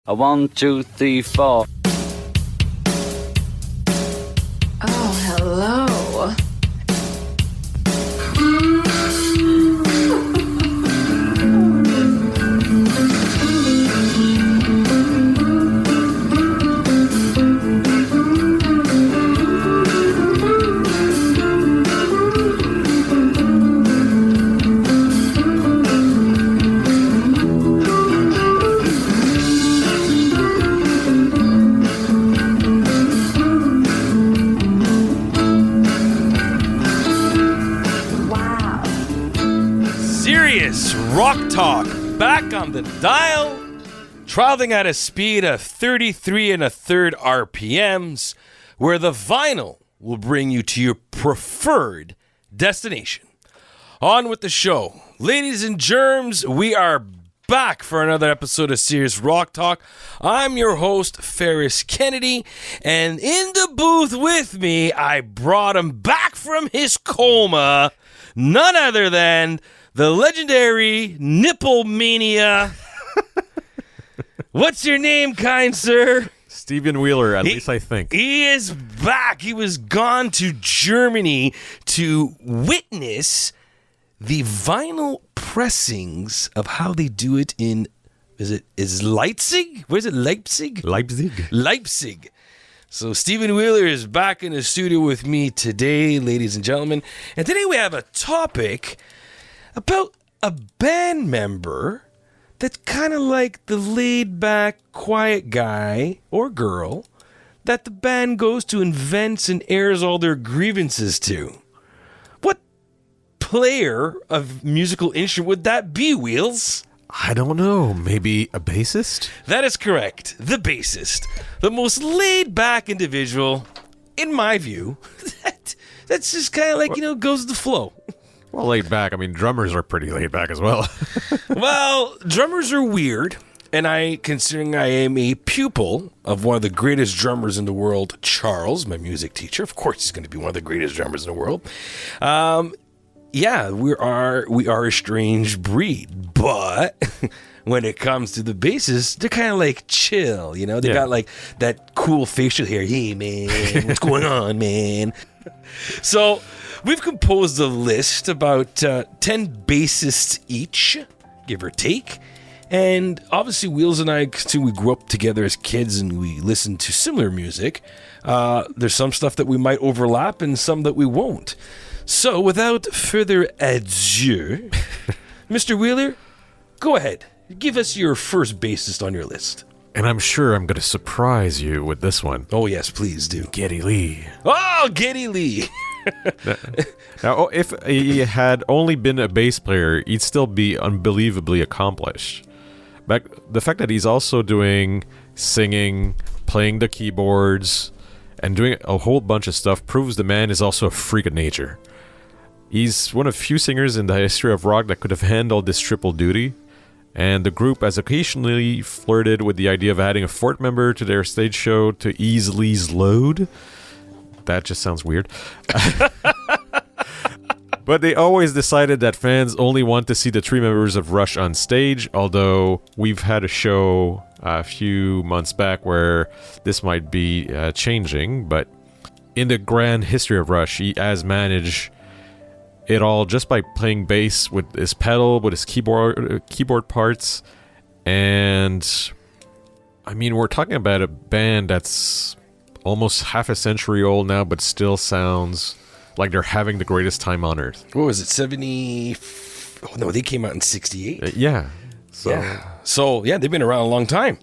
A 1, 2, 3, 4. Oh, hello. Rock Talk, back on the dial, traveling at a speed of 33 1/3 RPMs, where the vinyl will bring you to your preferred destination. On with the show. Ladies and germs, we are back for another episode of Serious Rock Talk. I'm your host, Ferris Kennedy, and in the booth with me, I brought him back from his coma, none other than the legendary Nipple Mania. What's your name, kind sir? Stephen Wheeler, at least I think. He is back. He was gone to Germany to witness the vinyl pressings of how they do it in, is Leipzig? Where is it? Leipzig? Leipzig. So Stephen Wheeler is back in the studio with me today, ladies and gentlemen. And today we have a topic about a band member that's kind of like the laid-back, quiet guy or girl that the band goes to and vents and airs all their grievances to. What player of musical instrument would that be, Wheels? I don't know. Maybe a bassist? That is correct. The bassist. The most laid-back individual, in my view, that's just kind of like, goes with the flow. Well, laid back. I mean, drummers are pretty laid back as well. Well, drummers are weird, and considering I am a pupil of one of the greatest drummers in the world, Charles, my music teacher. Of course, he's going to be one of the greatest drummers in the world. Yeah, we are a strange breed, but when it comes to the bassists, they're kind of like chill, They got like that cool facial hair. Hey, man, what's going on, man? So we've composed a list about 10 bassists each, give or take. And obviously, Wheels and I, too, we grew up together as kids and we listened to similar music. There's some stuff that we might overlap and some that we won't. So without further ado, Mr. Wheeler, go ahead. Give us your first bassist on your list. And I'm sure I'm going to surprise you with this one. Oh, yes, please do. Geddy Lee. Oh, Geddy Lee. Now, if he had only been a bass player, he'd still be unbelievably accomplished. But the fact that he's also doing singing, playing the keyboards, and doing a whole bunch of stuff proves the man is also a freak of nature. He's one of few singers in the history of rock that could have handled this triple duty. And the group has occasionally flirted with the idea of adding a fourth member to their stage show to ease Lee's load. That just sounds weird. But they always decided that fans only want to see the three members of Rush on stage, although we've had a show a few months back where this might be changing. But in the grand history of Rush, he has managed it all just by playing bass with his pedal, with his keyboard parts. And I mean, we're talking about a band that's almost half a century old now, but still sounds like they're having the greatest time on earth. What was it, 70? Oh, no, they came out in 68. Yeah. So, they've been around a long time.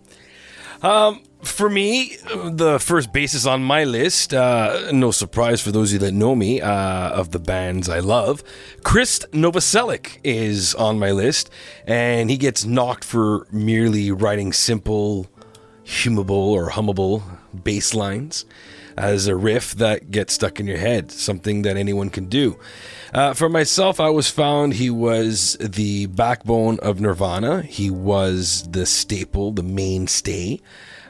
For me, the first bassist on my list, no surprise for those of you that know me, of the bands I love, Chris Novoselic is on my list, and he gets knocked for merely writing simple, hummable bass lines as a riff that gets stuck in your head, something that anyone can do. For myself, I always found he was the backbone of Nirvana. He was the staple, the mainstay.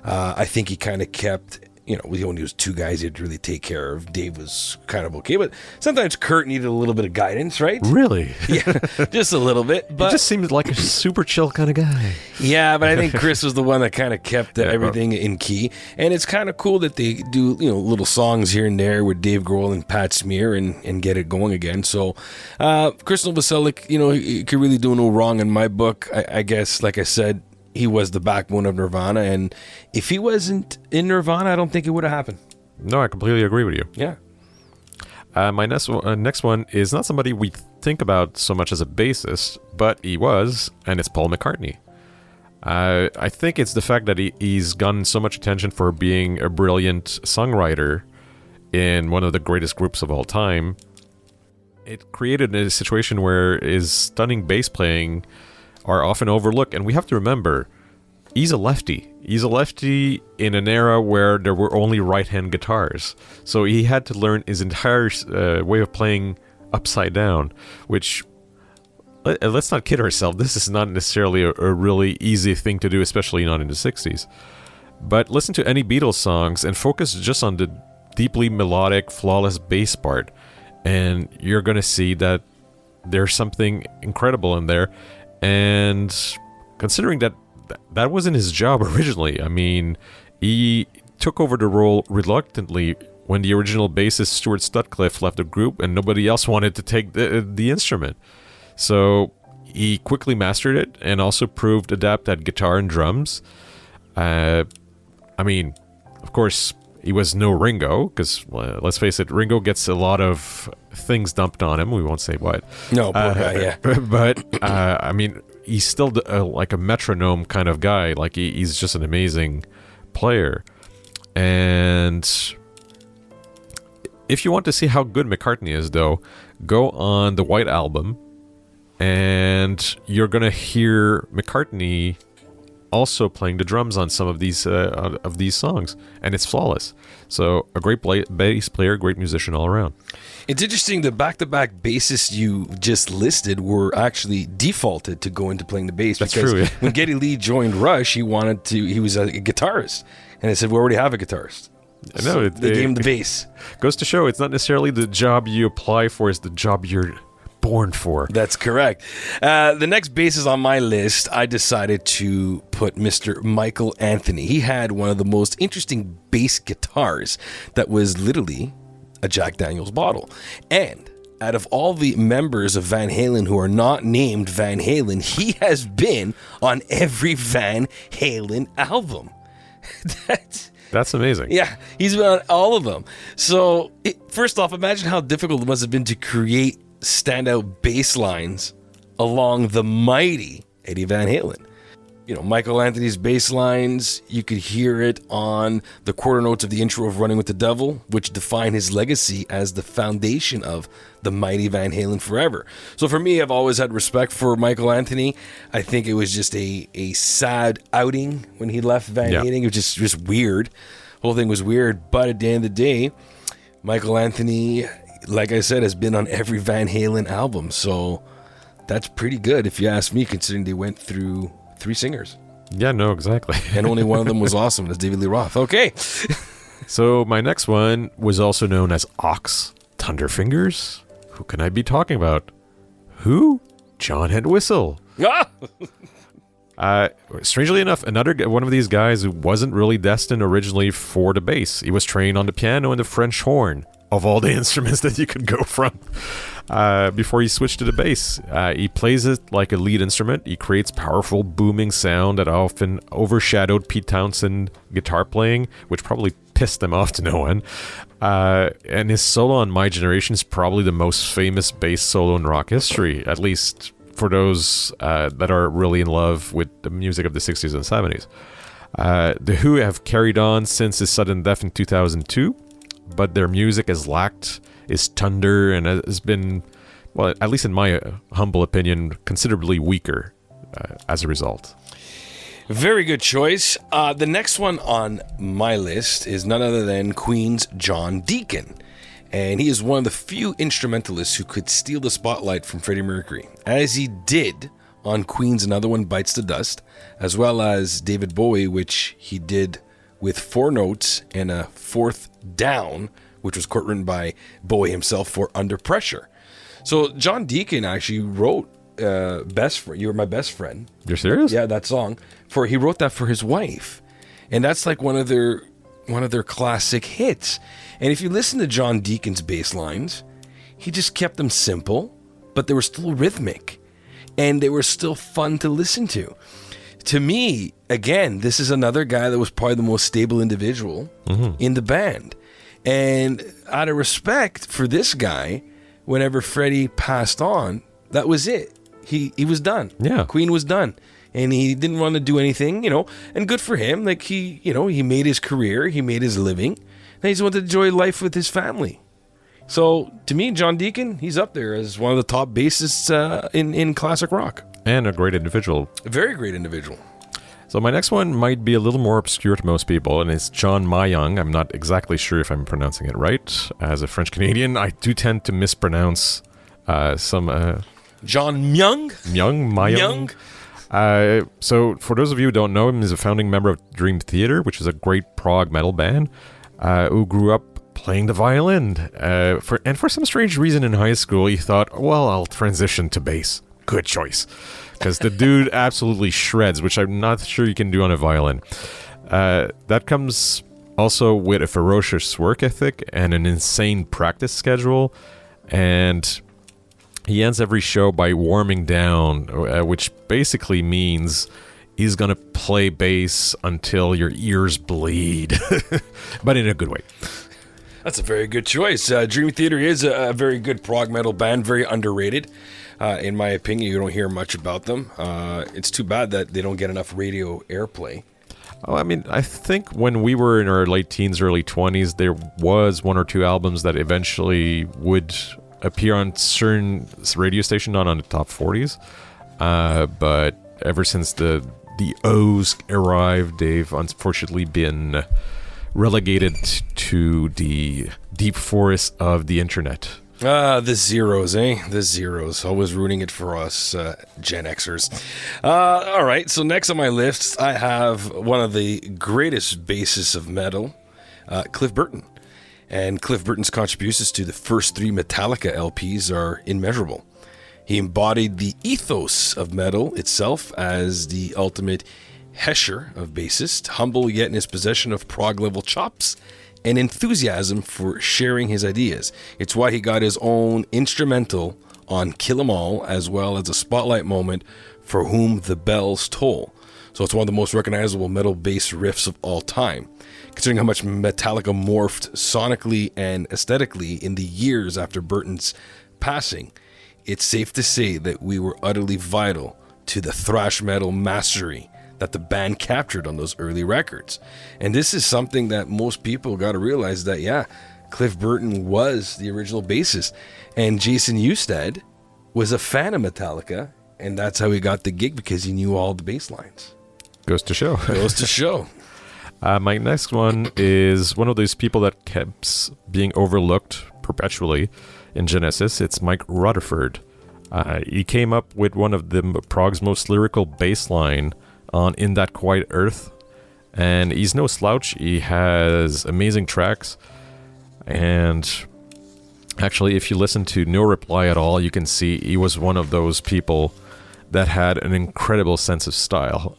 I think he kind of kept when he was two guys he had to really take care of, Dave was kind of okay. But sometimes Kurt needed a little bit of guidance, right? Really? Yeah, just a little bit. He But just seemed like a super chill kind of guy. yeah, but I think Chris was the one that kind of kept everything in key. And it's kind of cool that they do, little songs here and there with Dave Grohl and Pat Smear and get it going again. So Chris Novoselic, he could really do no wrong in my book. I guess, like I said, he was the backbone of Nirvana, and if he wasn't in Nirvana, I don't think it would have happened. No, I completely agree with you. Yeah. My next one is not somebody we think about so much as a bassist, but he was, and it's Paul McCartney. I think it's the fact that he's gotten so much attention for being a brilliant songwriter in one of the greatest groups of all time. It created a situation where his stunning bass playing are often overlooked, and we have to remember, he's a lefty. He's a lefty in an era where there were only right-hand guitars. So he had to learn his entire way of playing upside down, which, let's not kid ourselves, this is not necessarily a really easy thing to do, especially not in the 60s. But listen to any Beatles songs and focus just on the deeply melodic, flawless bass part, and you're going to see that there's something incredible in there. And considering that wasn't his job originally, I mean, he took over the role reluctantly when the original bassist Stuart Sutcliffe left the group and nobody else wanted to take the instrument. So he quickly mastered it and also proved adept at guitar and drums. I mean, of course, he was no Ringo, because let's face it, Ringo gets a lot of things dumped on him. We won't say what. No, poor guy, yeah. But, I mean, he's still like a metronome kind of guy. Like, he's just an amazing player. And if you want to see how good McCartney is, though, go on the White Album, and you're going to hear McCartney also playing the drums on some of these songs, and it's flawless. So a great bass player, great musician all around. It's interesting, the back-to-back bassists you just listed were actually defaulted to go into playing the bass. That's because true, yeah. When Geddy Lee joined Rush, he was a guitarist, and they said, we already have a guitarist. No, they gave him the bass. Goes to show it's not necessarily the job you apply for, it's the job you're born for. That's correct. The next bassist on my list, I decided to put Mr. Michael Anthony. He had one of the most interesting bass guitars that was literally a Jack Daniels bottle. And out of all the members of Van Halen who are not named Van Halen, he has been on every Van Halen album. That's amazing. Yeah, he's been on all of them. So, first off, imagine how difficult it must have been to create standout bass lines along the mighty Eddie Van Halen. Michael Anthony's bass lines, you could hear it on the quarter notes of the intro of Running with the Devil, which define his legacy as the foundation of the mighty Van Halen forever. So for me, I've always had respect for Michael Anthony. I think it was just a sad outing when he left Van Halen. It was just weird. The whole thing was weird. But at the end of the day, Michael Anthony, like I said, has been on every Van Halen album. So that's pretty good if you ask me, considering they went through 3 singers. Yeah, no, exactly. And only one of them was awesome. That's David Lee Roth. Okay. So my next one was also known as Ox Thunderfingers. Who can I be talking about? Who? John Entwistle. Ah! Strangely enough, another one of these guys who wasn't really destined originally for the bass. He was trained on the piano and the French horn, of all the instruments that you could go from. Before he switched to the bass, he plays it like a lead instrument. He creates powerful booming sound that often overshadowed Pete Townsend guitar playing, which probably pissed him off to no one. And his solo on My Generation is probably the most famous bass solo in rock history, at least for those that are really in love with the music of the 60s and 70s. The Who have carried on since his sudden death in 2002, but their music has lacked his thunder and has been, well, at least in my humble opinion, considerably weaker as a result. Very good choice. The next one on my list is none other than Queen's John Deacon. And he is one of the few instrumentalists who could steal the spotlight from Freddie Mercury, as he did on Queen's Another One Bites the Dust, as well as David Bowie, which he did with 4 notes and a 4th down, which was written by Bowie himself for Under Pressure. So John Deacon actually wrote Best Friend, You Were My Best Friend. You're serious? Yeah, that song. He wrote that for his wife. And that's like one of their classic hits. And if you listen to John Deacon's bass lines, he just kept them simple, but they were still rhythmic. And they were still fun to listen to. To me, again, this is another guy that was probably the most stable individual in the band. And out of respect for this guy, whenever Freddie passed on, that was it. He was done. Yeah. Queen was done. And he didn't want to do anything, and good for him. Like he made his career, he made his living, and he just wanted to enjoy life with his family. So, to me, John Deacon, he's up there as one of the top bassists in classic rock. And a great individual. A very great individual. So my next one might be a little more obscure to most people, and it's John Mayung. I'm not exactly sure if I'm pronouncing it right. As a French Canadian, I do tend to mispronounce some... John Myung? Mayung. So for those of you who don't know him, he's a founding member of Dream Theater, which is a great prog metal band, who grew up playing the violin. For some strange reason in high school, he thought, well, I'll transition to bass. Good choice. Because the dude absolutely shreds, which I'm not sure you can do on a violin. That comes also with a ferocious work ethic and an insane practice schedule. And he ends every show by warming down, which basically means he's going to play bass until your ears bleed. But in a good way. That's a very good choice. Dream Theater is a very good prog metal band, very underrated. In my opinion, you don't hear much about them. It's too bad that they don't get enough radio airplay. Oh, I mean, I think when we were in our late teens, early 20s, there was 1 or 2 albums that eventually would appear on certain radio stations, not on the top 40s. But ever since the O's arrived, they've unfortunately been relegated to the deep forest of the internet. The zeros, eh? The zeros. Always ruining it for us, Gen Xers. All right, so next on my list, I have one of the greatest bassists of metal, Cliff Burton. And Cliff Burton's contributions to the first 3 Metallica LPs are immeasurable. He embodied the ethos of metal itself as the ultimate Hesher of bassist, humble yet in his possession of prog-level chops and enthusiasm for sharing his ideas. It's why he got his own instrumental on Kill 'Em All, as well as a spotlight moment for Whom the Bells Toll. So it's one of the most recognizable metal bass riffs of all time. Considering how much Metallica morphed sonically and aesthetically in the years after Burton's passing, it's safe to say that we were utterly vital to the thrash metal mastery that the band captured on those early records. And this is something that most people got to realize that, yeah, Cliff Burton was the original bassist. And Jason Newsted was a fan of Metallica, and that's how he got the gig, because he knew all the bass lines. Goes to show. Goes to show. My next one is one of those people that keeps being overlooked perpetually in Genesis. It's Mike Rutherford. He came up with one of the prog's most lyrical bass line on In That Quiet Earth, and he's no slouch. He has amazing tracks, and actually, if you listen to No Reply at All, you can see he was one of those people that had an incredible sense of style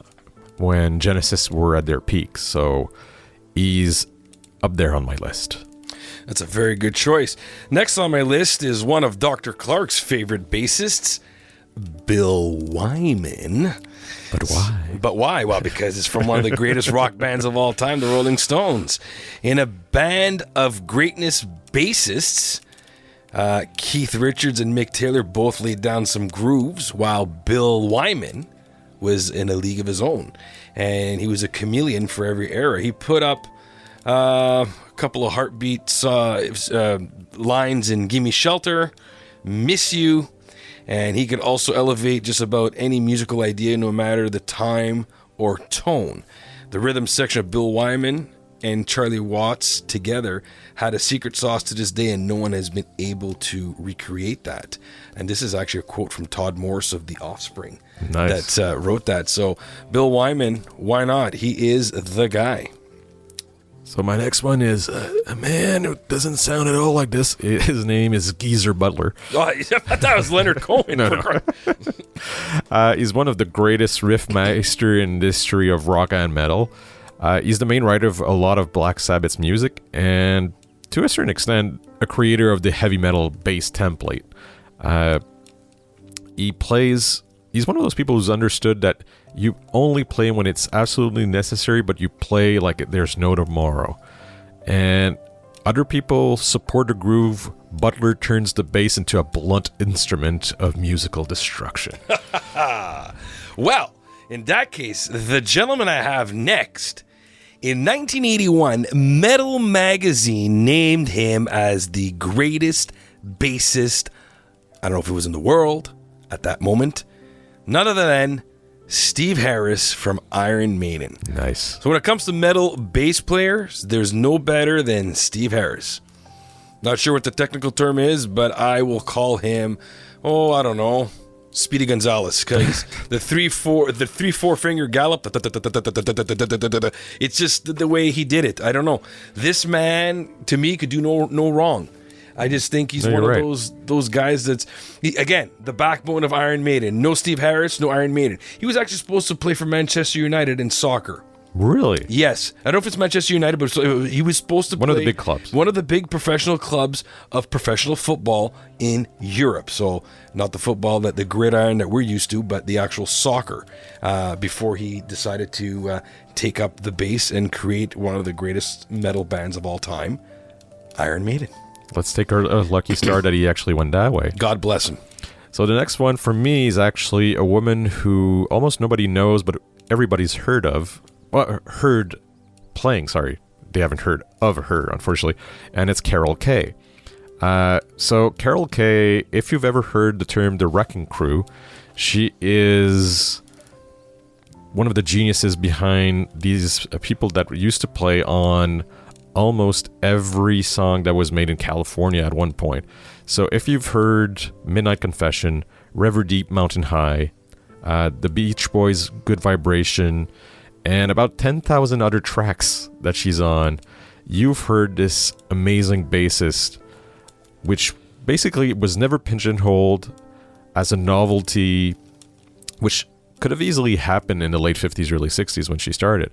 when Genesis were at their peak. So he's up there on my list. That's a very good choice. Next on my list is one of Dr. Clark's favorite bassists, Bill Wyman. But why? But why? Well, because it's from one of the greatest rock bands of all time, the Rolling Stones. In a band of greatness bassists, Keith Richards and Mick Taylor both laid down some grooves, while Bill Wyman was in a league of his own. And he was a chameleon for every era. He put up a couple of heartbeats lines in Gimme Shelter, Miss You, and he could also elevate just about any musical idea, no matter the time or tone. The rhythm section of Bill Wyman and Charlie Watts together had a secret sauce to this day, and no one has been able to recreate that. And this is actually a quote from Todd Morris of The Offspring. Nice. That wrote that. So Bill Wyman, why not? He is the guy. So my next one is a man who doesn't sound at all like this. His name is Geezer Butler. Oh, I thought that was Leonard Cohen. No. He's one of the greatest riff master in the history of rock and metal. He's the main writer of a lot of Black Sabbath's music, and to a certain extent, a creator of the heavy metal bass template. He's one of those people who's understood that you only play when it's absolutely necessary, but you play like there's no tomorrow. And other people support the groove. Butler turns the bass into a blunt instrument of musical destruction. Well, in that case, the gentleman I have next, in 1981, Metal Magazine named him as the greatest bassist, I don't know if it was in the world at that moment, none other than Steve Harris from Iron Maiden. Nice. So when it comes to metal bass players, there's no better than Steve Harris. Not sure what the technical term is, but I will call him, I don't know, Speedy Gonzalez, because the 3-4 finger gallop, it's just the way he did it. I don't know. This man, to me, could do no wrong. I just think he's one of those guys that's, again, the backbone of Iron Maiden. No Steve Harris, no Iron Maiden. He was actually supposed to play for Manchester United in soccer. Really? Yes. I don't know if it's Manchester United, but he was supposed to play... One of the big clubs. One of the big professional clubs of professional football in Europe. So, not the football, the gridiron that we're used to, but the actual soccer. Before he decided to take up the bass and create one of the greatest metal bands of all time, Iron Maiden. Let's take our lucky star that he actually went that way. God bless him. So the next one for me is actually a woman who almost nobody knows, but everybody's heard of. Well, heard playing, sorry. They haven't heard of her, unfortunately. And it's Carol Kay. So Carol Kay, if you've ever heard the term the Wrecking Crew, she is one of the geniuses behind these people that used to play on almost every song that was made in California at one point. So if you've heard Midnight Confession, River Deep Mountain High, the Beach Boys' Good Vibration, and about 10,000 other tracks that she's on, you've heard this amazing bassist, which basically was never pigeonholed as a novelty, which could have easily happened in the late 50s, early 60s when she started.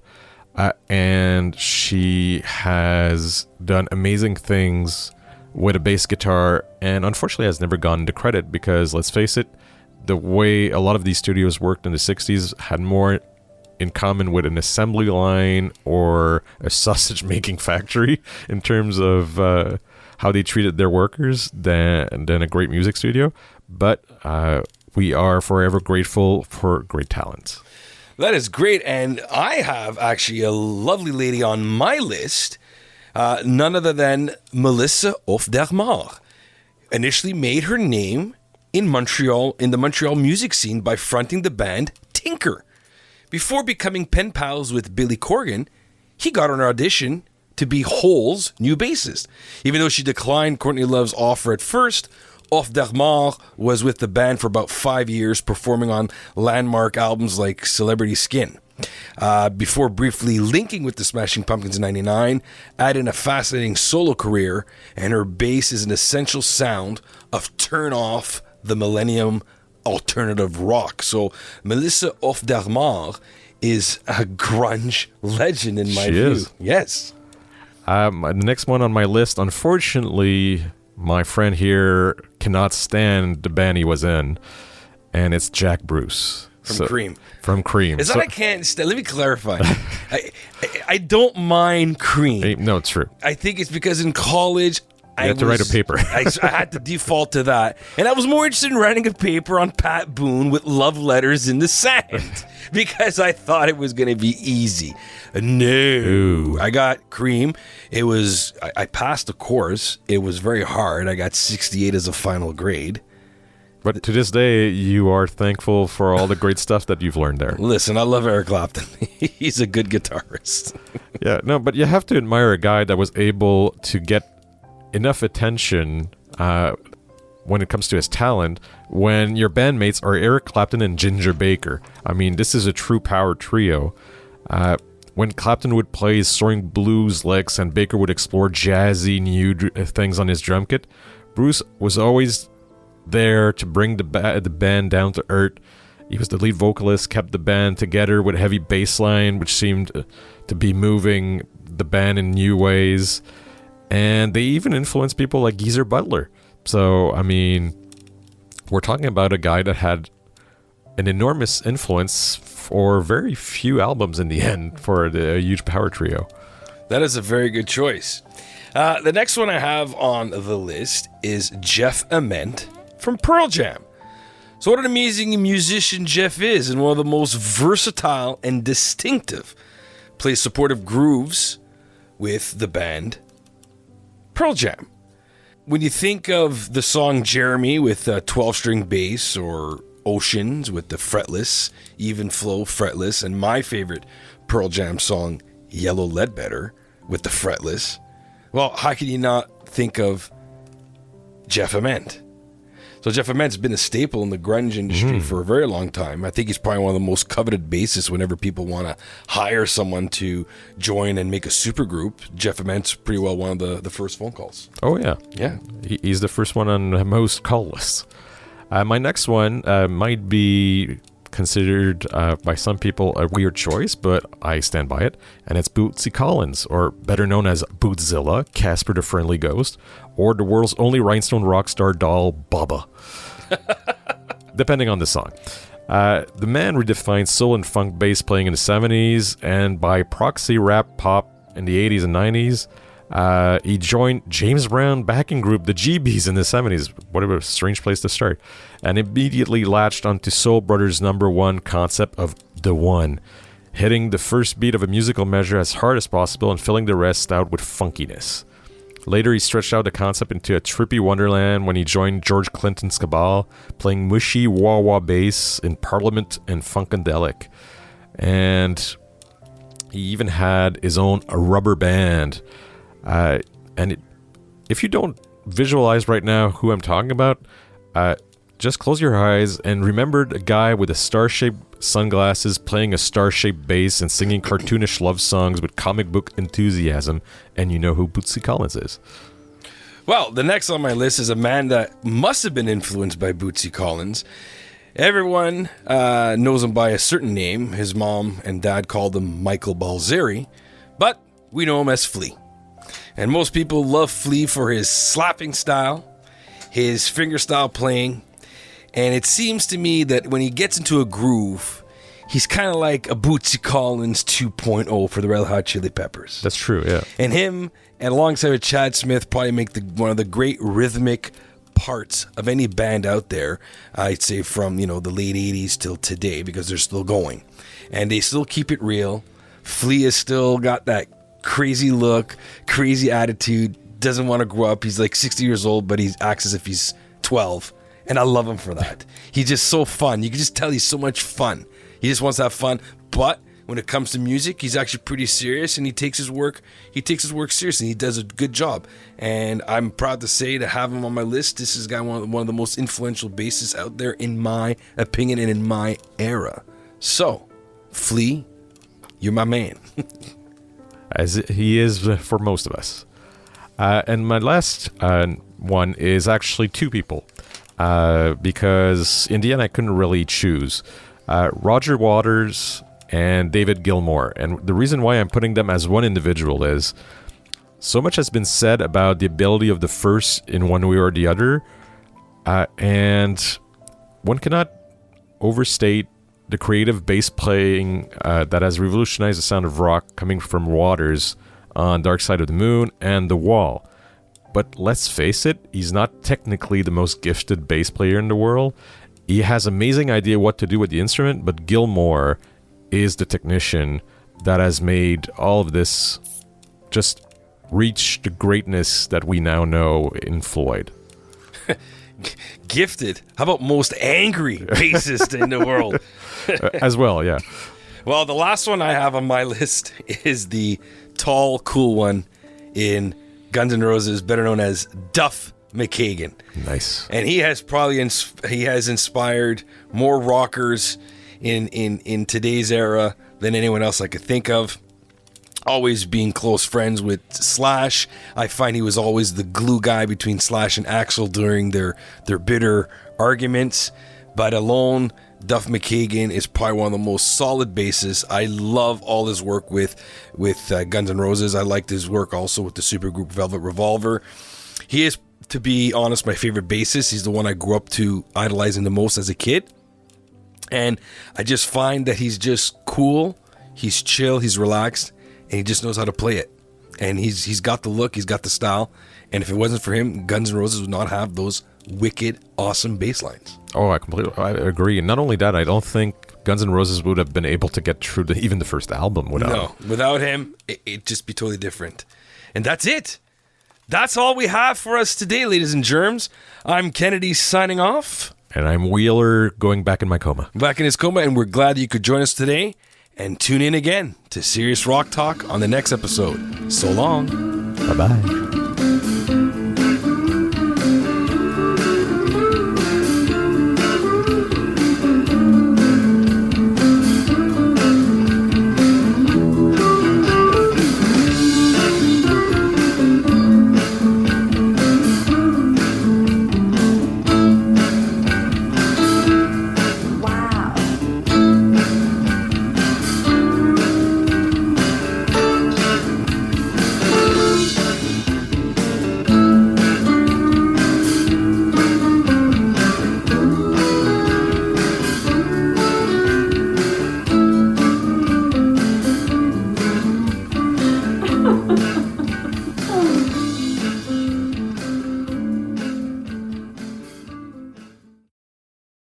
And she has done amazing things with a bass guitar, and unfortunately has never gone into credit because, let's face it, the way a lot of these studios worked in the 60s had more in common with an assembly line or a sausage making factory in terms of how they treated their workers than a great music studio. But we are forever grateful for great talent. That is great, and I have actually a lovely lady on my list, none other than Melissa Auf der Mar. Initially made her name in Montreal, in the Montreal music scene by fronting the band Tinker. Before becoming pen pals with Billy Corgan, he got an audition to be Hole's new bassist. Even though she declined Courtney Love's offer at first, Auf der Mar was with the band for about 5 years, performing on landmark albums like Celebrity Skin. Before briefly linking with the Smashing Pumpkins in 99, adding a fascinating solo career, and her bass is an essential sound of Turn Off the Millennium alternative rock. So Melissa Auf der Mar is a grunge legend in my view. Is. Yes. The next one on my list, unfortunately, my friend here cannot stand the band he was in, and it's Jack Bruce. From Cream. From Cream. Is that I can't stand? Let me clarify. I don't mind Cream. No, it's true. I think it's because in college You had to write a paper. I had to default to that. And I was more interested in writing a paper on Pat Boone with love letters in the sand because I thought it was going to be easy. No. Ooh. I got Cream. I passed the course. It was very hard. I got 68 as a final grade. But to this day, you are thankful for all the great stuff that you've learned there. Listen, I love Eric Clapton. He's a good guitarist. Yeah, no, but you have to admire a guy that was able to get enough attention when it comes to his talent when your bandmates are Eric Clapton and Ginger Baker. I mean, this is a true power trio. when Clapton would play his soaring blues licks and Baker would explore jazzy new things on his drum kit, Bruce was always there to bring the band down to earth. He was the lead vocalist, kept the band together with a heavy bass line, which seemed to be moving the band in new ways. And they even influenced people like Geezer Butler. So, I mean, we're talking about a guy that had an enormous influence for very few albums in the end for the huge power trio. That is a very good choice. The next one I have on the list is Jeff Ament from Pearl Jam. So what an amazing musician Jeff is, and one of the most versatile and distinctive. Plays supportive grooves with the band Pearl Jam. When you think of the song Jeremy with a 12-string bass, or Oceans with the fretless, even flow fretless, and my favorite Pearl Jam song, Yellow Ledbetter, with the fretless, well, how can you not think of Jeff Ament? So Jeff Ament's been a staple in the grunge industry for a very long time. I think he's probably one of the most coveted bassists whenever people want to hire someone to join and make a supergroup. Jeff Ament's pretty well one of the first phone calls. Oh, yeah. Yeah. He's the first one on most call lists. My next one might be considered by some people a weird choice, but I stand by it, and it's Bootsy Collins, or better known as Bootzilla, Casper the Friendly Ghost, or the world's only rhinestone rock star doll, Bubba. Depending on the song. The man redefined soul and funk bass playing in the 70s, and by proxy rap pop in the 80s and 90s. He joined James Brown backing group the GBs in the 70s. What a strange place to start. And immediately latched onto Soul Brothers' #1 concept of the one, hitting the first beat of a musical measure as hard as possible and filling the rest out with funkiness. Later, he stretched out the concept into a trippy wonderland when he joined George Clinton's cabal, playing mushy wah-wah bass in Parliament and Funkadelic. And he even had his own rubber band. If you don't visualize right now who I'm talking about, just close your eyes and remember the guy with the star-shaped sunglasses playing a star-shaped bass and singing cartoonish love songs with comic book enthusiasm, and you know who Bootsy Collins is. Well, the next on my list is a man that must have been influenced by Bootsy Collins. Everyone knows him by a certain name. His mom and dad called him Michael Balzeri, but we know him as Flea. And most people love Flea for his slapping style, his fingerstyle playing, and it seems to me that when he gets into a groove, he's kind of like a Bootsy Collins 2.0 for the Red Hot Chili Peppers. That's true, yeah. And him, and alongside with Chad Smith, probably make one of the great rhythmic parts of any band out there, I'd say from, the late 80s till today, because they're still going. And they still keep it real. Flea has still got that crazy look, crazy attitude, doesn't want to grow up. He's like 60 years old, but he acts as if he's 12. And I love him for that. He's just so fun. You can just tell he's so much fun. He just wants to have fun. But when it comes to music, he's actually pretty serious, and he takes his work seriously. He does a good job. And I'm proud to say, to have him on my list, this is one of the most influential bassists out there, in my opinion, and in my era. So, Flea, you're my man. As he is for most of us. And my last one is actually two people. Because in the end I couldn't really choose. Roger Waters and David Gilmour. And the reason why I'm putting them as one individual is so much has been said about the ability of the first in one way or the other. And one cannot overstate the creative bass playing that has revolutionized the sound of rock coming from Waters on Dark Side of the Moon and The Wall. But let's face it, he's not technically the most gifted bass player in the world. He has amazing idea what to do with the instrument, but Gilmour is the technician that has made all of this just reach the greatness that we now know in Floyd. Gifted? How about most angry bassist in the world? As well, yeah. Well, the last one I have on my list is the tall, cool one in Guns N' Roses, better known as Duff McKagan. Nice. And he has inspired more rockers in today's era than anyone else I could think of. always being close friends with Slash. I find he was always the glue guy between Slash and Axl during their bitter arguments. But alone, Duff McKagan is probably one of the most solid bassists. I love all his work with Guns N' Roses. I liked his work also with the supergroup Velvet Revolver. He is, to be honest, my favorite bassist. He's the one I grew up to idolizing the most as a kid. And I just find that he's just cool, he's chill, he's relaxed, and he just knows how to play it. And he's got the look, he's got the style. And if it wasn't for him, Guns N' Roses would not have those wicked, awesome bass lines. Oh, I agree. And not only that, I don't think Guns N' Roses would have been able to get through even the first album without him. No, without him, it'd just be totally different. And that's it. That's all we have for us today, ladies and germs. I'm Kennedy signing off. And I'm Wheeler going back in my coma. Back in his coma, and we're glad you could join us today. And tune in again to Serious Rock Talk on the next episode. So long. Bye-bye.